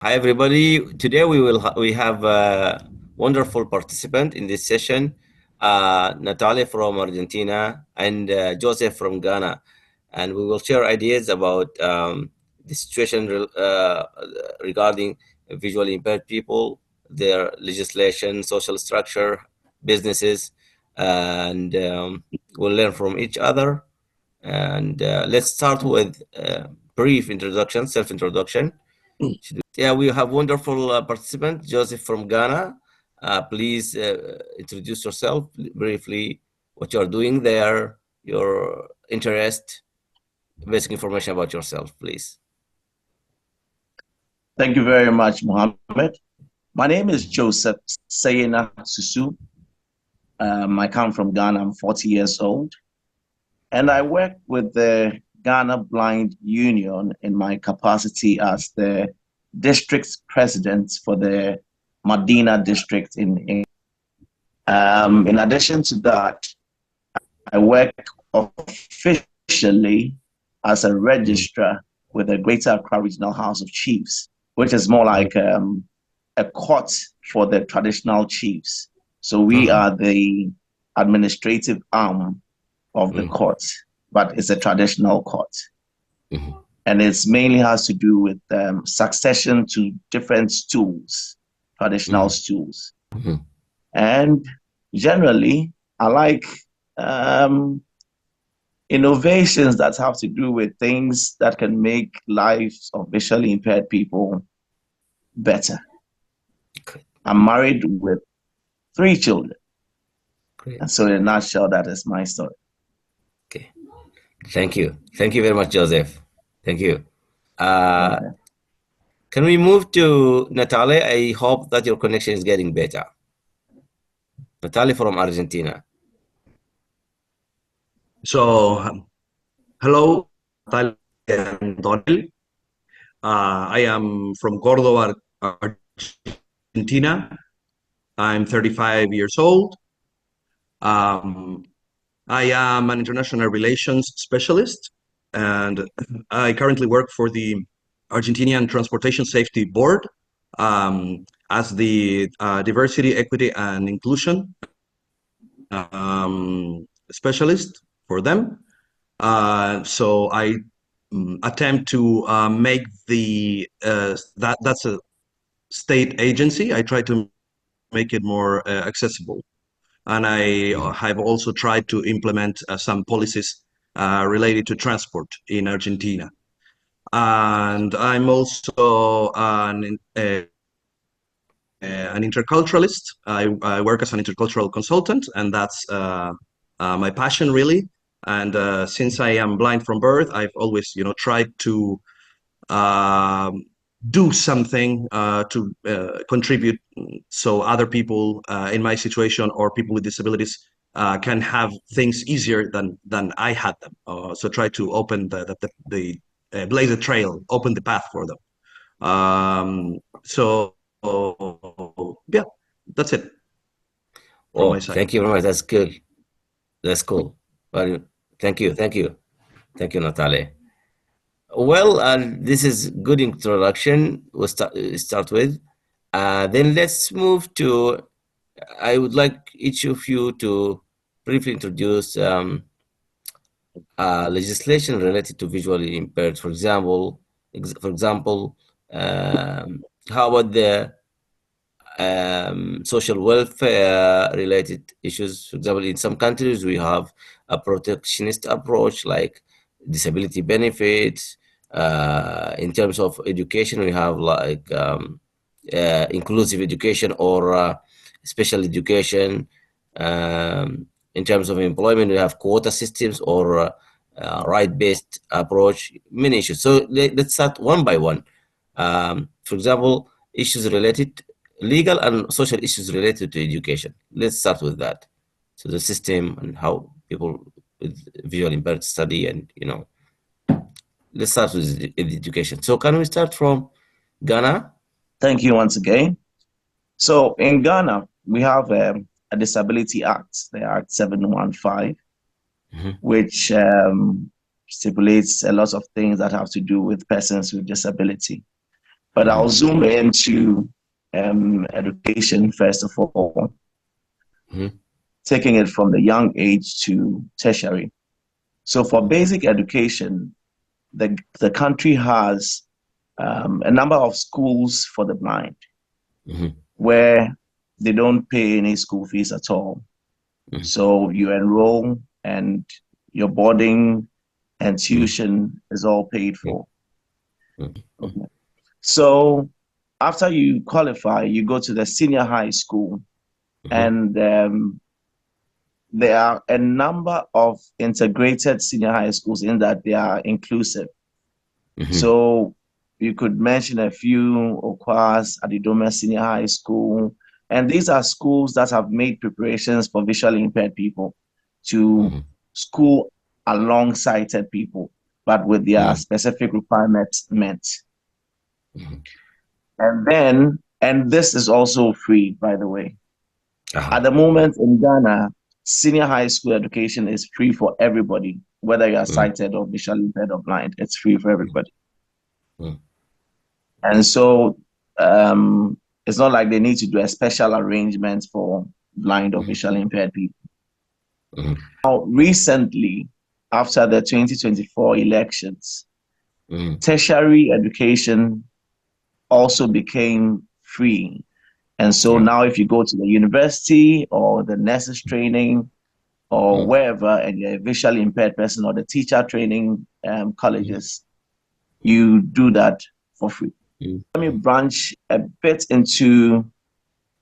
Hi everybody. Today we have a wonderful participant in this session, Natalia from Argentina and Joseph from Ghana, and we will share ideas about the situation regarding visually impaired people, their legislation, social structure, businesses, and we'll learn from each other. And let's start with a brief introduction, self-introduction. Yeah, we have wonderful participant, Joseph from Ghana. Please introduce yourself briefly, what you're doing there, your interest, basic information about yourself, please. Thank you very much, Mohammed. My name is Joseph Sayena Susu. I come from Ghana. I'm 40 years old. And I work with the Ghana Blind Union in my capacity as the district president for the Medina district in England. In addition to that, I work officially as a registrar with the Greater Accra Regional House of Chiefs, which is more like a court for the traditional chiefs. So we are the administrative arm of the court, but it's a traditional court. And it mainly has to do with succession to different stools, traditional stools. And generally, I like innovations that have to do with things that can make lives of visually impaired people better. I'm married with 3 children. And so in a nutshell, that is my story. Okay. Thank you. Thank you very much, Joseph. Thank you. Can we move to Natalia? I hope that your connection is getting better. Natalia from Argentina. So, hello, Natalia and Donel. I am from Córdoba, Argentina. I'm 35 years old. I am an international relations specialist, and I currently work for the Argentinian Transportation Safety Board as the diversity, equity, and inclusion specialist for them. So I attempt to make that's a state agency. I try to make it more accessible. And I have also tried to implement some policies related to transport in Argentina. And I'm also an interculturalist. I work as an intercultural consultant, and that's my passion, really. And since I am blind from birth, I've always, tried to do something to contribute so other people in my situation or people with disabilities can have things easier than I had them. So try to open blaze a trail, open the path for them. So yeah, that's it. Oh, thank you very much. That's good. That's cool. Well, thank you, Natalia. Well, this is good introduction. We'll start with. Then let's move to. I would like each of you to briefly introduce legislation related to visually impaired. For example, how about the social welfare related issues? For example, in some countries we have a protectionist approach like disability benefits. In terms of education, we have like inclusive education or special education. In terms of employment, we have quota systems or right-based approach, many issues. So let's start one by one. For example, issues related, legal and social issues related to education. Let's start with that. So the system and how people with visual impaired study, and let's start with education. So can we start from Ghana? Thank you once again. So in Ghana, we have a Disability Act, the Act 715, which stipulates a lot of things that have to do with persons with disability. But I'll zoom into education first of all, taking it from the young age to tertiary. So for basic education, the country has a number of schools for the blind where they don't pay any school fees at all. So you enroll and your boarding and tuition is all paid for. Okay. So after you qualify, you go to the senior high school, and there are a number of integrated senior high schools in that they are inclusive. So you could mention a few: Okwas, Adidome Senior High School, and these are schools that have made preparations for visually impaired people to school alongside sighted people, but with their specific requirements met. And this is also free, by the way. At the moment in Ghana, senior high school education is free for everybody, whether you are sighted or visually impaired or blind. It's free for everybody. And so it's not like they need to do a special arrangement for blind or visually impaired people. Now, recently, after the 2024 elections, tertiary education also became free. And so now if you go to the university or the nurses training or wherever, and you're a visually impaired person, or the teacher training colleges, you do that for free. Let me branch a bit into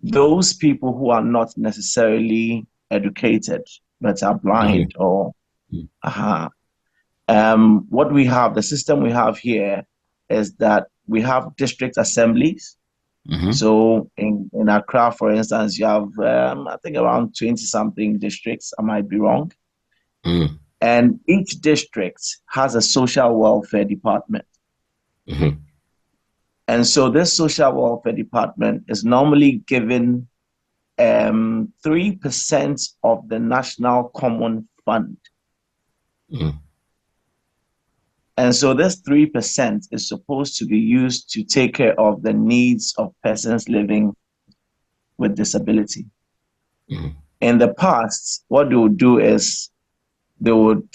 those people who are not necessarily educated, but are blind or what we have, the system we have here is that we have district assemblies. So in Accra, for instance, you have, I think, around 20-something districts. I might be wrong. And each district has a social welfare department. And so this social welfare department is normally given 3% of the National Common Fund. And so this 3% is supposed to be used to take care of the needs of persons living with disability. In the past, what they would do is they would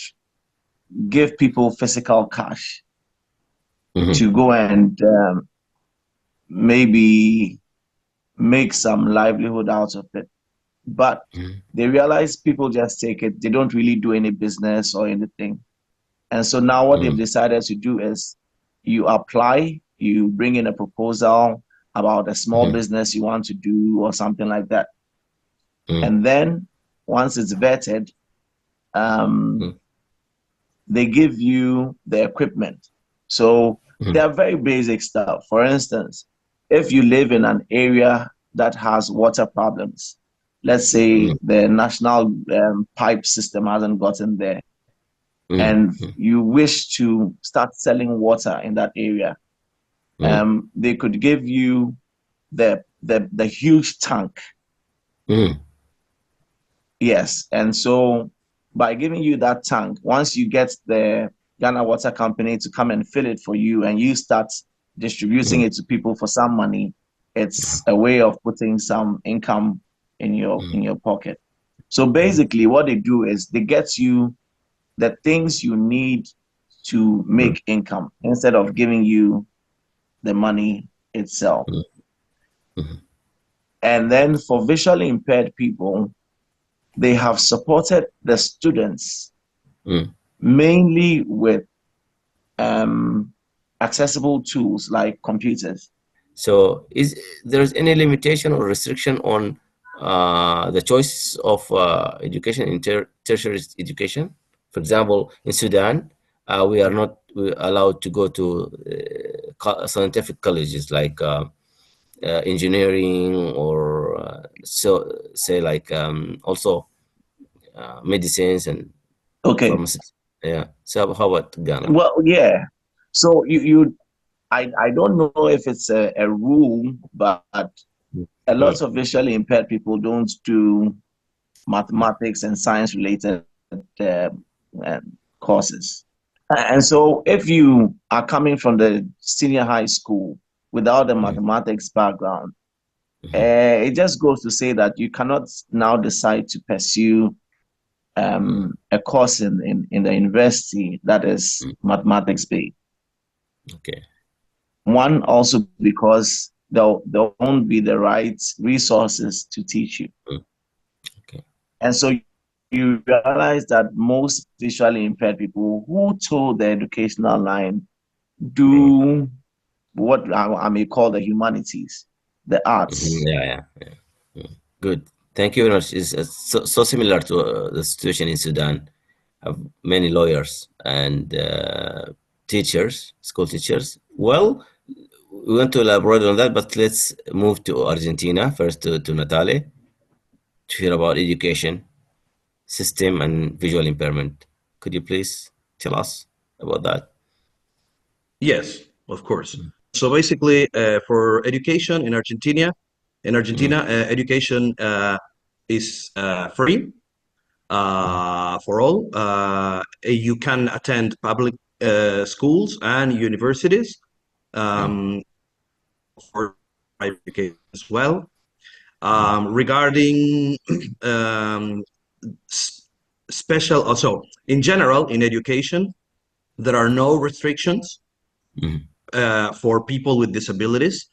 give people physical cash to go and maybe make some livelihood out of it. But they realize people just take it. They don't really do any business or anything. And so now what they've decided to do is you apply, you bring in a proposal about a small business you want to do or something like that. And then once it's vetted, they give you the equipment. So they're very basic stuff. For instance, if you live in an area that has water problems, let's say the national pipe system hasn't gotten there, and you wish to start selling water in that area, they could give you the huge tank. Yes, and so by giving you that tank, once you get the Ghana Water Company to come and fill it for you, and you start distributing it to people for some money, it's a way of putting some income in your pocket. So basically what they do is they get you the things you need to make income instead of giving you the money itself. And then for visually impaired people, they have supported the students mainly with accessible tools like computers. So is there any limitation or restriction on the choice of education in tertiary education? For example, in Sudan, we are not allowed to go to scientific colleges like engineering or also medicines and pharmacy. Yeah. So how about Ghana? Well, yeah. So I don't know if it's a rule, but a lot of visually impaired people don't do mathematics and science related courses. And so if you are coming from the senior high school without a mathematics background, it just goes to say that you cannot now decide to pursue a course in the university that is mathematics based. Okay. One, also because there won't be the right resources to teach you. Okay. And so you realize that most visually impaired people who toe the educational line do what I may call the humanities, the arts. Yeah. Good. Thank you very much. It's so similar to the situation in Sudan. Have many lawyers and teachers, school teachers. Well, we want to elaborate on that, but let's move to Argentina first, to Natalie, to hear about education system and visual impairment. Could you please tell us about that? Yes, of course. So basically, for education in Argentina, education is free for all. You can attend public schools and universities for education as well. Regarding special, also in general in education, there are no restrictions for people with disabilities,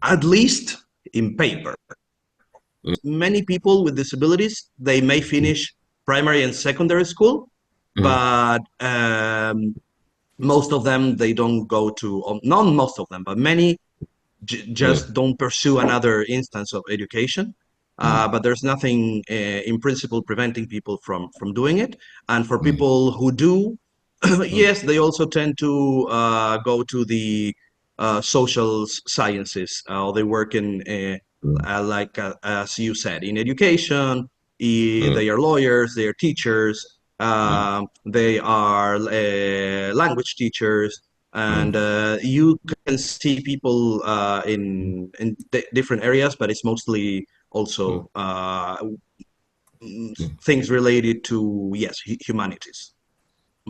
at least in paper. Many people with disabilities, they may finish primary and secondary school, but most of them, they don't go to, not most of them, but many just don't pursue another instance of education. But there's nothing in principle preventing people from doing it. And for people who do, yes, they also tend to go to the social sciences. They work in, like as you said, in education. They are lawyers, they are teachers, they are language teachers, and you can see people in different areas, but it's mostly also things related to, yes, humanities.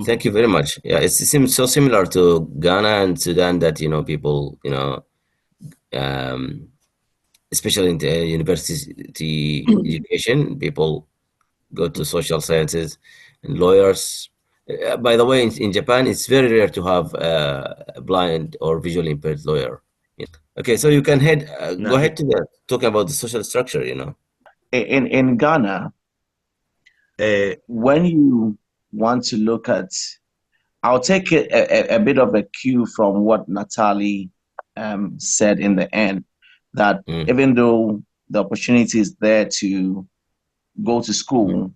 Thank you very much. Yeah, it seems so similar to Ghana and Sudan that, people, especially in the university education, people go to social sciences and lawyers. By the way, in Japan, it's very rare to have a blind or visually impaired lawyer. Okay, so you can go ahead to talk about the social structure, In Ghana, when you want to look at, I'll take a bit of a cue from what Natalie said in the end, that even though the opportunity is there to go to school,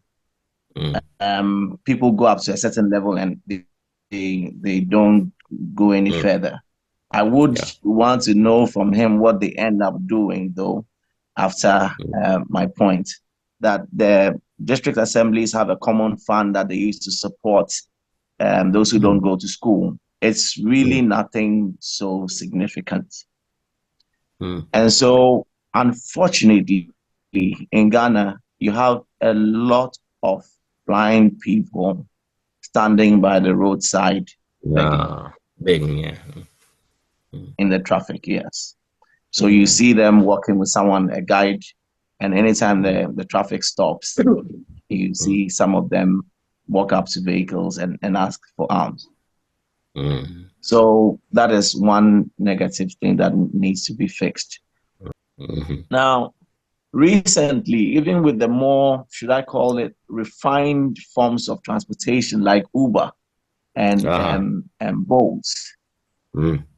people go up to a certain level and they don't go any further. I would want to know from him what they end up doing, though, after my point, that the district assemblies have a common fund that they use to support those who don't go to school. It's really nothing so significant. And so, unfortunately, in Ghana, you have a lot of blind people standing by the roadside begging, in the traffic, yes. So you see them walking with someone, a guide, and anytime the traffic stops, you see some of them walk up to vehicles and ask for alms. So that is one negative thing that needs to be fixed. Now, recently, even with the more, should I call it, refined forms of transportation like Uber and Bolts,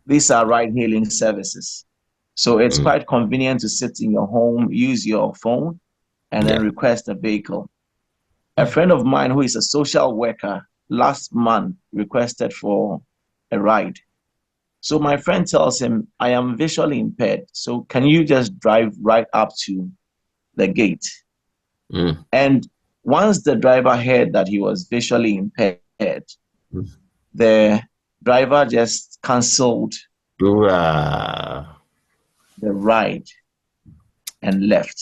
these are ride-hailing services. So it's quite convenient to sit in your home, use your phone, and then request a vehicle. A friend of mine who is a social worker last month requested for a ride. So my friend tells him, I am visually impaired, so can you just drive right up to the gate? And once the driver heard that he was visually impaired, the driver just canceled the ride and left.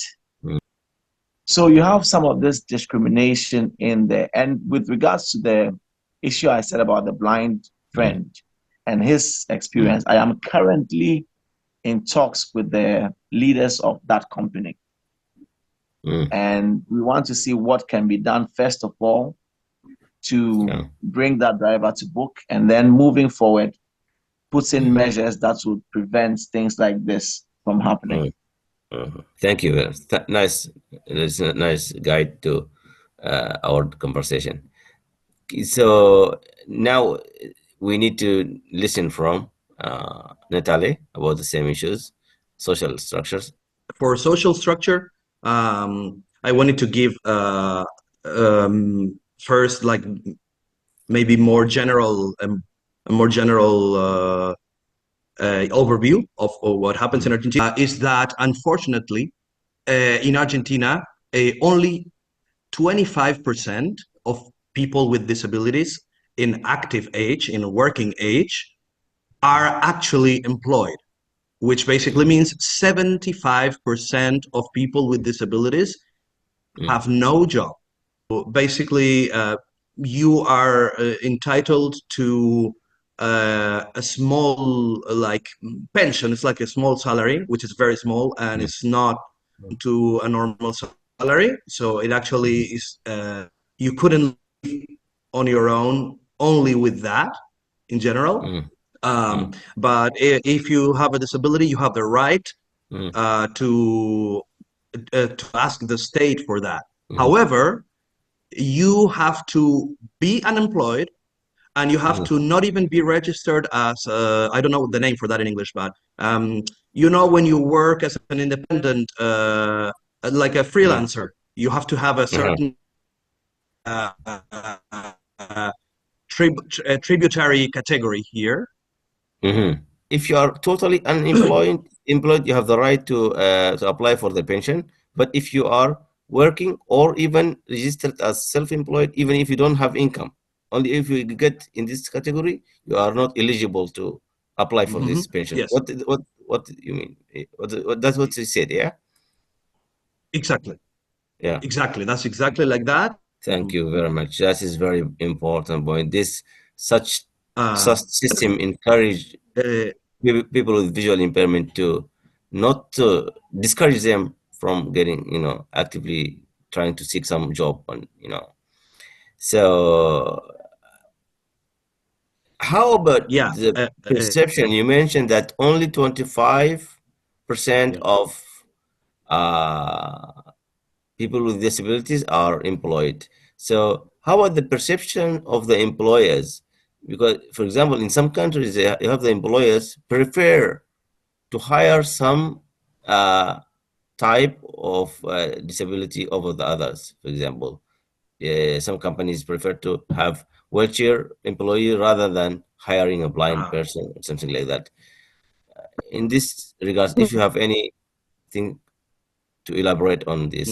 So you have some of this discrimination in there. And with regards to the issue I said about the blind friend and his experience, I am currently in talks with the leaders of that company. And we want to see what can be done, first of all, to bring that driver to book, and then moving forward, put in measures that would prevent things like this from happening. Thank you. Nice. It's a nice guide to our conversation. So now we need to listen from Natalie about the same issues, social structures. For social structure, I wanted to give first, like maybe more general overview of what happens in Argentina. Is that unfortunately in Argentina only 25% of people with disabilities in active age, in working age, are actually employed, which basically means 75% of people with disabilities have no job. Basically, you are entitled to a small pension. It's like a small salary, which is very small, and it's not to a normal salary. So it actually is, you couldn't live on your own only with that in general. But if you have a disability, you have the right to ask the state for that. However, you have to be unemployed, and you have to not even be registered as I don't know the name for that in English, but you know, when you work as an independent, like a freelancer, you have to have a certain tributary category here. If you are totally unemployed, you have the right to apply for the pension. But if you are working or even registered as self-employed, even if you don't have income, only if you get in this category, you are not eligible to apply for this pension. Yes. What do you mean? That's what you said, yeah? Exactly. Yeah. Exactly. That's exactly like that. Thank you very much. That is very important point. Such system encourage people with visual impairment to not to discourage them from getting, actively trying to seek some job, So how about the perception? You mentioned that only 25% of people with disabilities are employed. So how about the perception of the employers? Because, for example, in some countries, you have the employers prefer to hire some type of disability over the others. For example, some companies prefer to have wheelchair employee rather than hiring a blind person or something like that. In this regards, if you have anything to elaborate on this,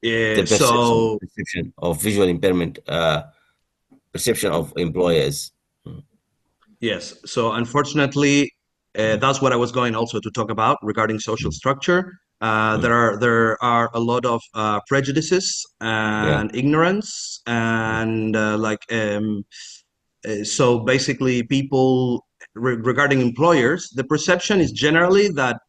the perception of visual impairment, perception of employers. Yes. So unfortunately, that's what I was going also to talk about regarding social structure. There are a lot of prejudices and ignorance, and so basically people regarding employers, the perception is generally that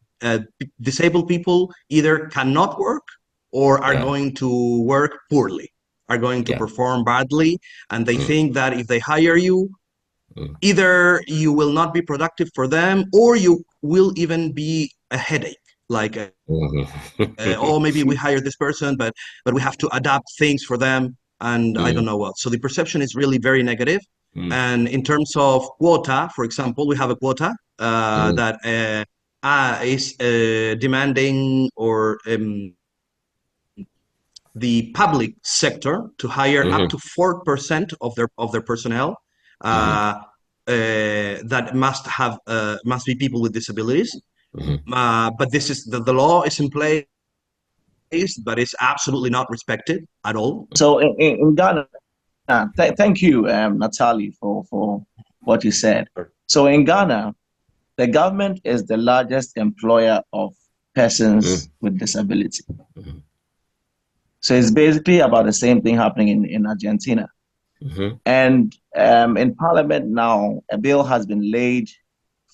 disabled people either cannot work or are going to work poorly, are going to perform badly, and they think that if they hire you, either you will not be productive for them, or you will even be a headache. Like, oh, maybe we hire this person, but we have to adapt things for them, and I don't know what. So the perception is really very negative. And in terms of quota, for example, we have a quota that is demanding or the public sector to hire up to 4% of their personnel. That must be people with disabilities. But this is the law is in place, but it's absolutely not respected at all. So in Ghana, thank you, Natalie, for what you said. So in Ghana, the government is the largest employer of persons with disability. So it's basically about the same thing happening in Argentina. And in Parliament now, a bill has been laid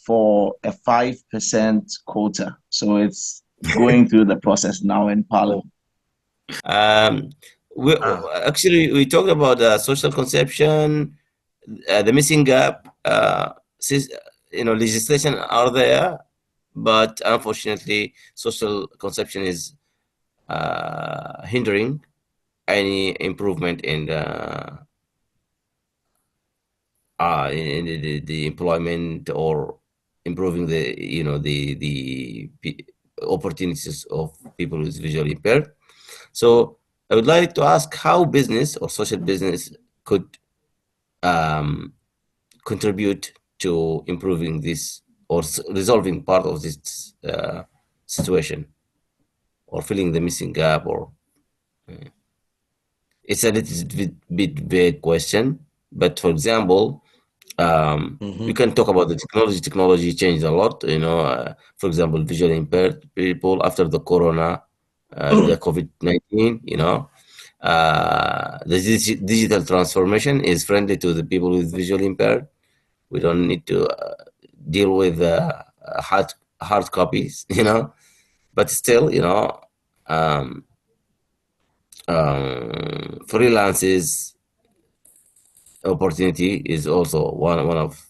for a 5% quota. So it's going through the process now in Parliament. We talked about social conception, the missing gap. Legislation are there, but unfortunately, social conception is hindering any improvement in the employment or improving the opportunities of people with visually impaired. So I would like to ask how business or social business could contribute to improving this or resolving part of this situation, or filling the missing gap, or it's a little bit vague question. But for example, we can talk about the technology. Technology changed a lot, for example, visually impaired people after the corona, the COVID-19, the digital transformation is friendly to the people with visually impaired. We don't need to deal with hard copies, but still, freelances opportunity is also one of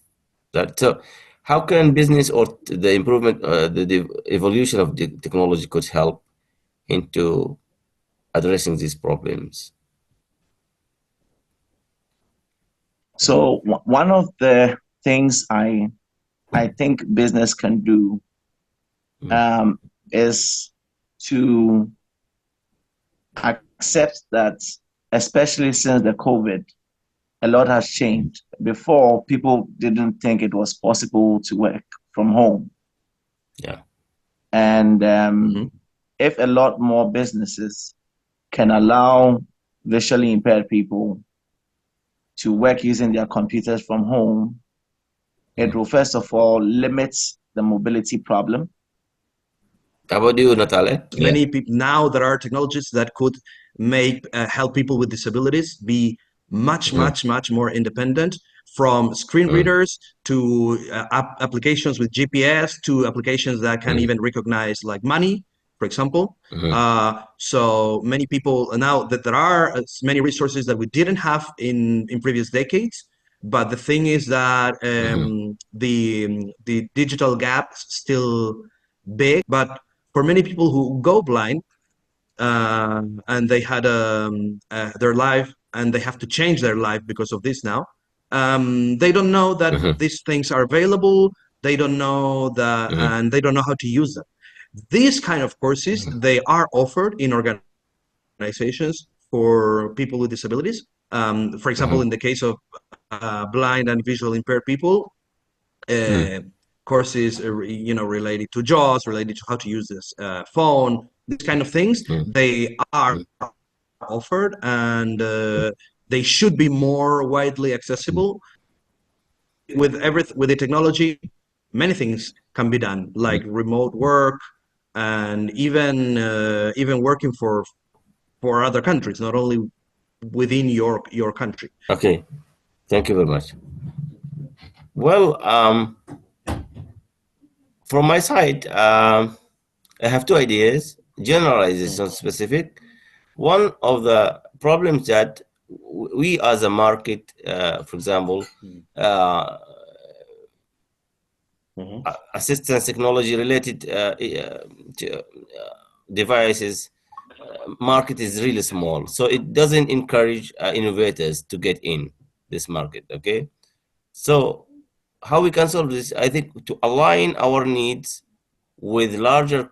that. So how can business or the improvement, the evolution of the technology could help into addressing these problems? So one of the things I think business can do is to accept that, especially since the COVID, a lot has changed. Before, people didn't think it was possible to work from home. Yeah. And if a lot more businesses can allow visually impaired people to work using their computers from home, it will first of all limit the mobility problem. How about you, Natalie? Many people now, there are technologies that could make help people with disabilities be much more independent, from screen readers to applications with GPS to applications that can even recognize like money, for example. So many people now, that there are many resources that we didn't have in previous decades. But the thing is that the digital gap is still big. But for many people who go blind and they had their life, and they have to change their life because of this now, they don't know that these things are available. They don't know that, and they don't know how to use them. These kind of courses, they are offered in organizations for people with disabilities. For example, in the case of blind and visually impaired people, courses, related to JAWS, related to how to use this phone, these kind of things, they are offered, and they should be more widely accessible. With the technology, many things can be done, like remote work, and even working for other countries, not only within your country. Okay, thank you very much. Well, from my side, I have two ideas, generalization specific. One of the problems that we as a market, for example, assistance technology related to devices, market is really small. So it doesn't encourage innovators to get in this market, okay? So how we can solve this? I think to align our needs with larger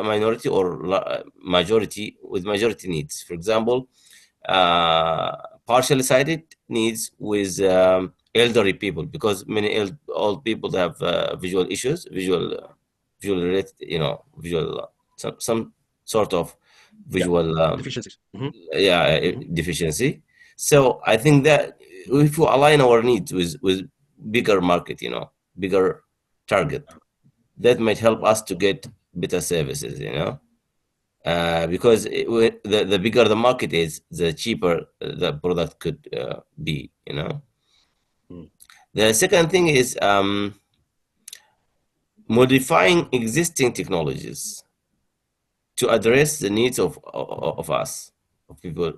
minority or majority needs. For example, partially sighted needs with elderly people, because many old people have visual issues, visual related, visual some sort of visual deficiencies. Deficiency. So I think that if we align our needs with bigger market, bigger target, that might help us to get better services, because the bigger the market is, the cheaper the product could be, The second thing is modifying existing technologies to address the needs of us, of people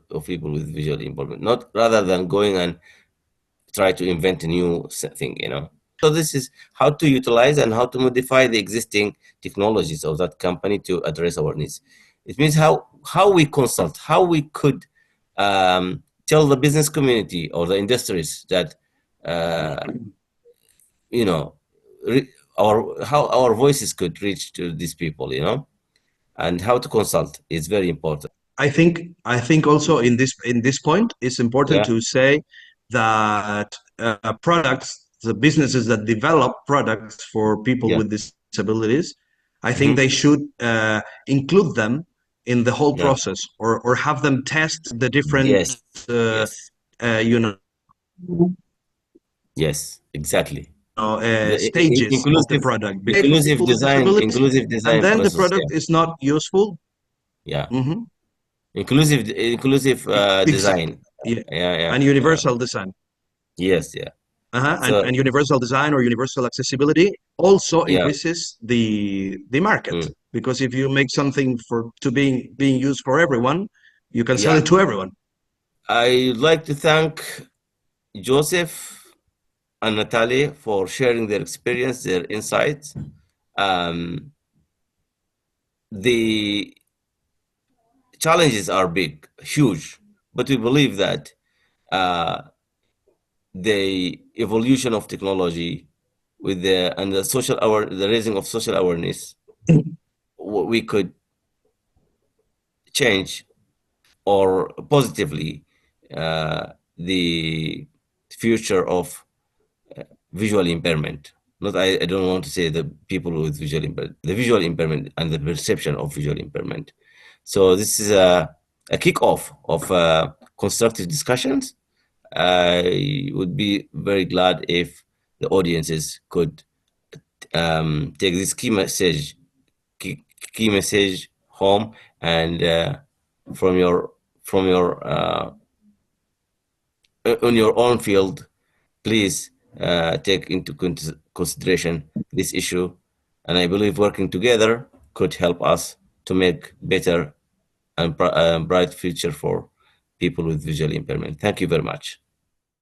with visual impairment, not rather than going and try to invent a new thing, you know. So this is how to utilize and how to modify the existing technologies of that company to address our needs. It means how we consult, how we could tell the business community or the industries that you know, how our voices could reach to these people, you know, and how to consult is very important. I think also in this point, it's important to say that products, the businesses that develop products for people with disabilities, I think they should include them in the whole process, or have them test the different you know. Yes, exactly. Stages of the product, inclusive design and then the product is not useful. Inclusive design, and universal design. And universal design or universal accessibility also increases the market, because if you make something to being used for everyone, you can sell it to everyone. I'd like to thank Joseph and Natalie for sharing their experience, their insights. The challenges are big, huge, but we believe that the evolution of technology with the raising of social awareness, we could change or positively the future of visual impairment. I don't want to say the people with visual impairment, the visual impairment and the perception of visual impairment. So this is a kickoff of constructive discussions. I would be very glad if the audiences could take this key message home, and from your on your own field, please take into consideration this issue. And I believe working together could help us to make better and bright future for people with visual impairment. Thank you very much.